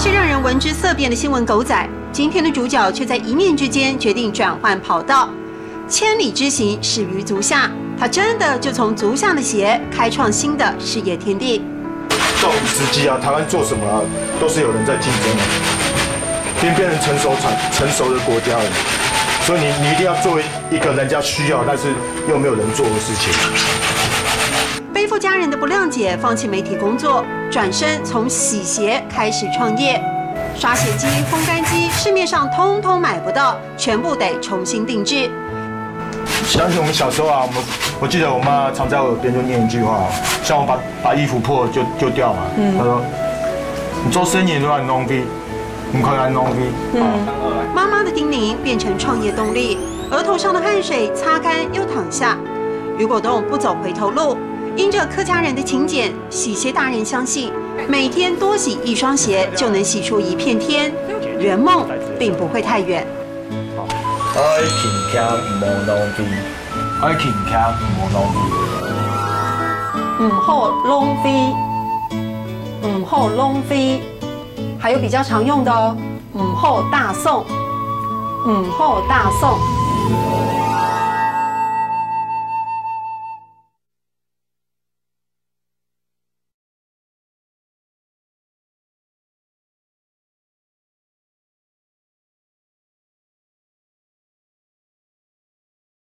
是让人闻之色变的新闻狗仔，今天的主角却在一念之间决定转换跑道。千里之行，始于足下，他真的就从足下的鞋开创新的事业天地。这种时机啊，台湾做什么啊，都是有人在竞争的，变成成熟的国家了。所以你一定要做一个人家需要，但是又没有人做的事情。背负家人的不谅解，放弃媒体工作，转身从洗鞋开始创业。刷鞋机、烘干机，市面上通通买不到，全部得重新定制。想起我们小时候啊，我记得我妈常在我耳边就念一句话，像我把衣服破了就掉嘛，她说：“你做生意都要弄逼，你快来弄逼。”妈妈的叮咛变成创业动力，额头上的汗水擦干又淌下。余国栋不走回头路，因着客家人的勤俭，洗鞋大人相信，每天多洗一双鞋就能洗出一片天，圆梦并不会太远。爱勤俭莫浪费，爱勤俭莫浪费。唔好浪费，唔好浪费，还有比较常用的哦，唔好大送，唔好大送。